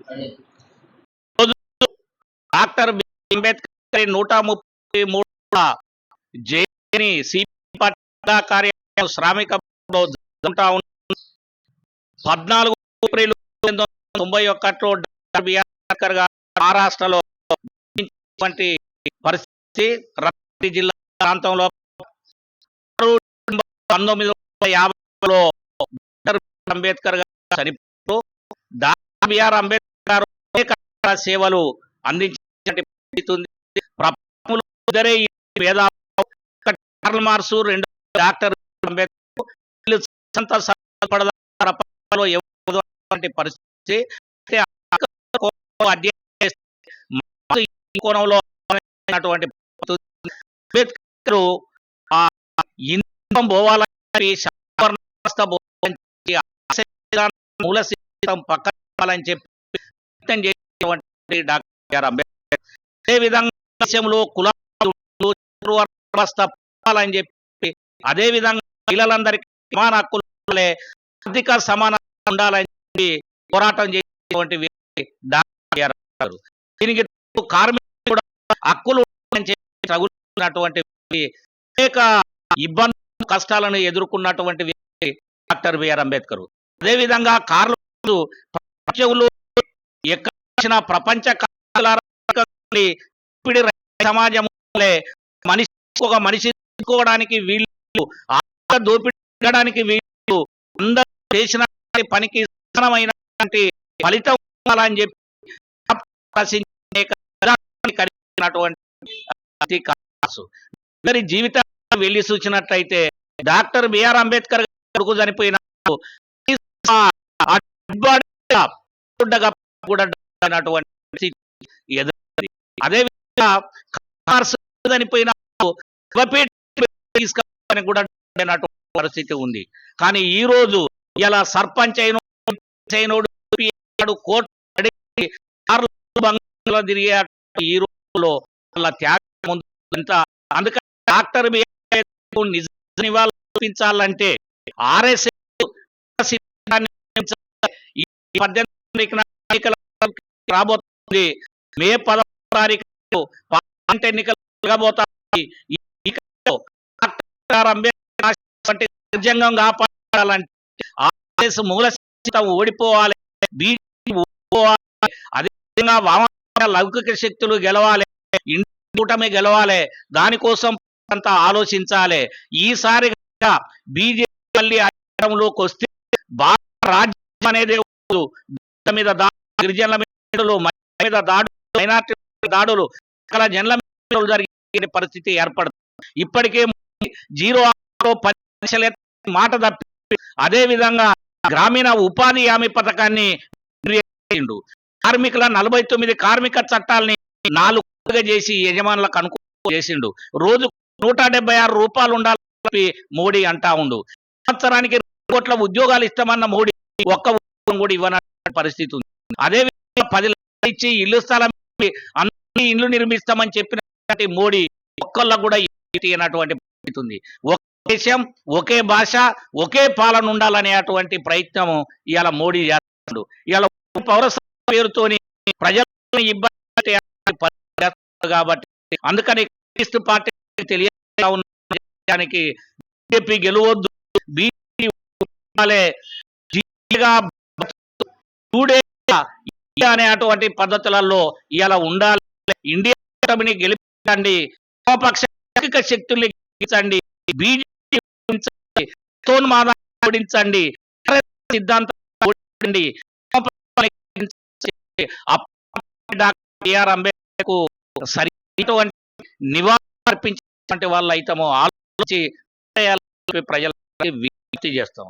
రోజు డాక్టర్ అంబేద్కర్ 133 జయంతిని CPM party కార్యాలయం శ్రామికంలో జరుపుకుంటా ఉన్నాం. 14 ఏప్రిల్ 1991లో డాక్టర్ బిఆర్ అంబేద్కర్ గారు మహారాష్ట్రలో పరిస్థితి రంగారెడ్డి జిల్లా ప్రాంతంలో 1950లో డాక్టర్ అంబేద్కర్ గారు చనిపోయారు. డాక్టర్ బిఆర్ అంబేద్కర్ గారు అనేక సేవలు అందించిన ప్రపంచంలో ఇద్దరే భేదాలు, కార్ల్ మార్క్స్, రెండు డాక్టర్ అంబేద్కర్. ప్రపంచంలో ఎవరి పరిస్థితి కోణంలో అంబేద్కర్ పోవాలని మూల సిద్ధాంతం పక్కన చెప్పి డాక్టర్ అంబేద్కర్ అదేవిధంగా దేశంలో కులాలు పోవాలని చెప్పి, అదేవిధంగా మహిళలందరికీ సమాన హక్కులు, ఆర్థిక సమానత ఉండాలని చెప్పి పోరాటం చేసేటువంటి వ్యక్తి డాక్టర్ గారు. దీనికి కార్మికులు కూడా హక్కులు తగులుతున్నటువంటి అనేక ఇబ్బందులు కష్టాలను ఎదుర్కొన్నటువంటి వ్యక్తి డాక్టర్ బిఆర్ అంబేద్కర్. అదేవిధంగా కార్మికులు ప్రపంచంలో ఎక్కడ ప్రపంచ సమాజం మనిషి ఒక మనిషి తీసుకోవడానికి వీళ్ళు, దోపిడీడానికి వీళ్ళు, అందరూ చేసిన పనికి సమానమైన ఫలితం అని చెప్పి జీవితాన్ని వెళ్ళి చూసినట్లయితే డాక్టర్ బిఆర్ అంబేద్కర్ కొడుకు చనిపోయిన అదేవిధంగా చనిపోయిన కూడా పరిస్థితి ఉంది. కానీ ఈ రోజు ఇలా సర్పంచ్ అయినోడు కోర్టు తిరిగే ఈ రోజులో వాళ్ళ త్యాగం ఎంత. అందుకని డాక్టర్ నివాళులర్పించాలంటే ఆర్ఎస్ఎస్ రాబోతుంది. మే 16 తారీఖు పార్లమెంట్ ఎన్నికలు జరగబోతాయి. రాజ్యాంగం కాపాడాలంటే ఆర్ఎస్ఎస్ మూల సిద్ధాంతం ఓడిపోవాలి, బీజేపీ ఓడిపోవాలి, అదేవిధంగా వామపక్ష లౌకిక శక్తులు గెలవాలి, కూటమి గెలవాలి. దానికోసం అంతా ఆలోచించాలి. ఈసారి బీజేపీ మళ్ళీ అధికారంలోకి వస్తే భారత రాజ్యం అనేది మీద గిరిజనుల మీద దాడులు, మైనార్టీ దాడులు, జనుల మీద జరిగే పరిస్థితి ఏర్పడుతుంది. ఇప్పటికే 0 మాట తప్పి అదేవిధంగా గ్రామీణ ఉపాధి హామీ పథకాన్ని కార్మికుల 49 కార్మిక చట్టాలని 4 చేసి యజమానులకు అనుకూలంగా చేసిండు. రోజు 176 రూపాయలు ఉండాలని మోడీ అంటా ఉండు. సంవత్సరానికి 2 కోట్ల ఉద్యోగాలు ఇస్తామన్న మోడీ ఒక్క ఉద్యోగం కూడా ఇవ్వనటువంటి పరిస్థితి ఉంది. అదేవిధంగా 10 లక్షలు ఇచ్చి ఇల్లు స్థలం అన్ని ఇండ్లు నిర్మిస్తామని చెప్పినటువంటి మోడీ ఒక్కళ్ళకు కూడా అన్నటువంటి పరిస్థితి ఉంది. ఒక దేశం, ఒకే భాష, ఒకే పాలన ఉండాలనేటువంటి ప్రయత్నం ఇవాళ మోడీ చేస్తున్నాడు. ఇవాళ పౌరసత్వ పేరుతోని ప్రజలను ఇబ్బంది కాబట్టి అందుకని కమ్యూనిస్ట్ పార్టీ తెలియజేస్తా ఉన్న బీజేపీ గెలవద్దు, అనేటువంటి పద్ధతులలో ఇలా ఉండాలి. ఇండియా కూటమిని గెలిపించండి, వామపక్ష శక్తుల్ని గెలిపించండి, బీజేపీ ఓడించండి, సిద్ధాంతం ఓడించండి. బిఆర్ అంబేద్కర్ సరైనటువంటి నివాళులు అర్పించేటువంటి వాళ్ళు అయితేమో ఆలోచించి ప్రజలకు విజ్ఞప్తి చేస్తాం.